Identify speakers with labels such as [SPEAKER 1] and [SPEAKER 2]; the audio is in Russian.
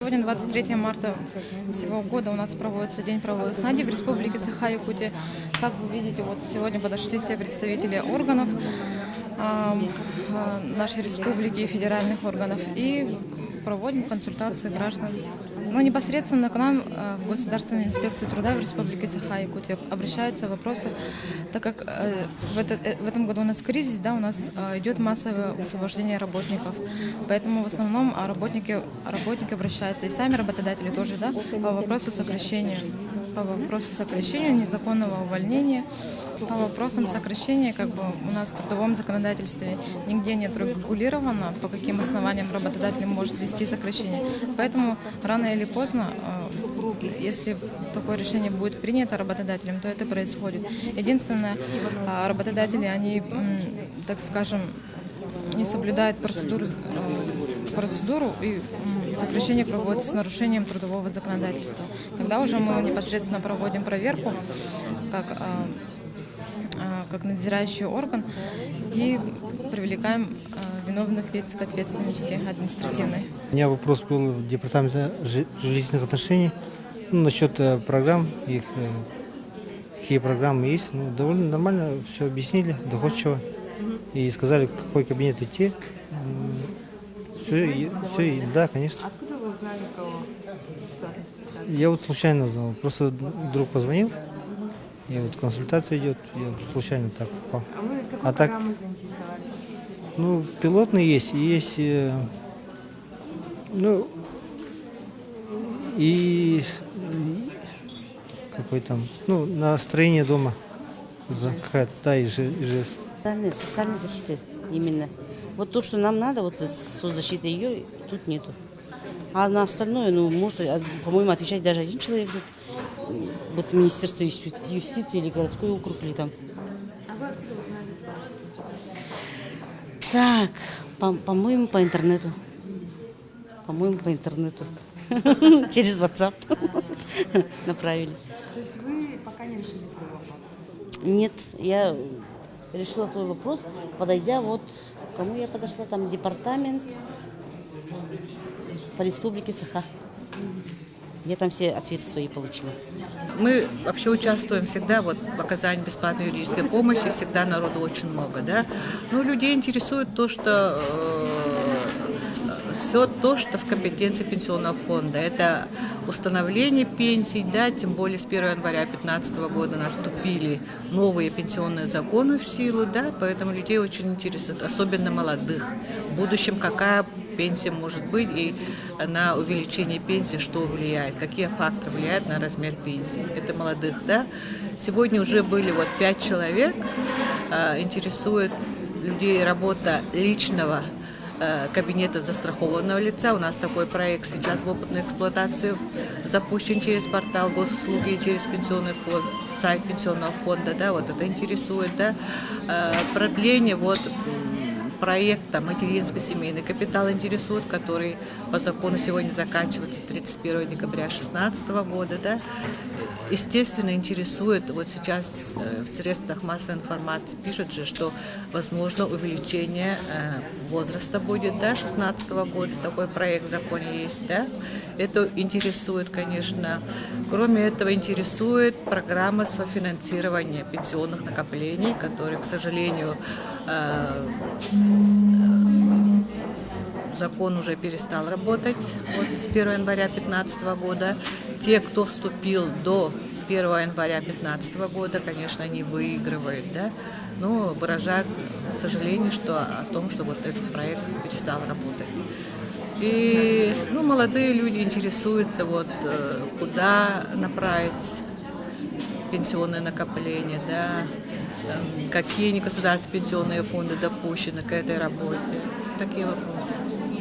[SPEAKER 1] Сегодня 23 марта сего года у нас проводится День правовых снадий в Республике Саха-Якутия. Как вы видите, вот сегодня подошли все представители органов нашей республики и федеральных органов и проводим консультации граждан. Но непосредственно к нам в Государственную инспекцию труда в Республике Саха-Якутия обращаются вопросы, так как в этом году у нас кризис, да, у нас идет массовое освобождение работников, поэтому в основном работники обращаются, и сами работодатели тоже, да, по вопросу сокращения незаконного увольнения, по вопросам сокращения, как бы у нас в трудовом законодательстве нигде нет регулировано, по каким основаниям работодатель может ввести сокращение. Поэтому рано или поздно, если такое решение будет принято работодателем, то это происходит. Единственное, работодатели, они, так скажем, не соблюдают процедуру и сокращение проводится с нарушением трудового законодательства. Тогда уже мы непосредственно проводим проверку как надзирающий орган и привлекаем виновных лиц к ответственности административной.
[SPEAKER 2] У меня вопрос был в департаменте жилищных отношений насчет программ, какие программы есть. Довольно нормально все объяснили, доходчиво. И сказали, в какой кабинет идти. Да, конечно.
[SPEAKER 3] Откуда вы узнали про бесплатный консультацию?
[SPEAKER 2] Я вот случайно узнал. Просто друг позвонил, и вот консультация идет, я вот случайно так попал.
[SPEAKER 3] А вы какой программой заинтересовались?
[SPEAKER 2] Пилотные есть, и есть, и какой там, на строение дома, какая-то, да, и ИЖС.
[SPEAKER 4] Социальной защиты именно. Вот то, что нам надо, вот соцзащиты, ее тут нету. А на остальное, может, по-моему, отвечать даже один человек. Вот Министерство юстиции или городской округ, или там.
[SPEAKER 3] А вы откуда узнали?
[SPEAKER 4] Так, по-моему, по интернету. Через WhatsApp направили.
[SPEAKER 3] То есть вы пока не решили свой вопрос?
[SPEAKER 4] Нет, я решила свой вопрос, подойдя к кому я подошла, там департамент по республике Саха. Я там все ответы свои получила.
[SPEAKER 5] Мы вообще участвуем всегда в оказании бесплатной юридической помощи, всегда народу очень много, да. Людей интересует все то, что в компетенции пенсионного фонда. Это установление пенсий, да, тем более с 1 января 2015 года наступили новые пенсионные законы в силу, да, поэтому людей очень интересует, особенно молодых. В будущем какая пенсия может быть и на увеличение пенсии что влияет, какие факторы влияют на размер пенсии. Это молодых, да. Сегодня уже были 5 человек, интересует людей работа личного кабинета застрахованного лица. У нас такой проект сейчас в опытную эксплуатацию запущен через портал госуслуги и через пенсионный фонд, сайт пенсионного фонда. Да, это интересует. Да, продление проекта «Материнский семейный капитал» интересует, который по закону сегодня заканчивается 31 декабря 2016 года. Да. Естественно, интересует, сейчас в средствах массовой информации пишут же, что возможно увеличение возраста будет, да, 2016 года, такой проект в законе есть, да. Это интересует, конечно. Кроме этого, интересует программа софинансирования пенсионных накоплений, которые, к сожалению, закон уже перестал работать с 1 января 2015 года. Те, кто вступил до 1 января 2015 года, конечно, они выигрывают, да? Но выражают сожаление о том, что этот проект перестал работать. И молодые люди интересуются, куда направить пенсионные накопления, да? Какие негосударственные пенсионные фонды допущены к этой работе. Такие вопросы.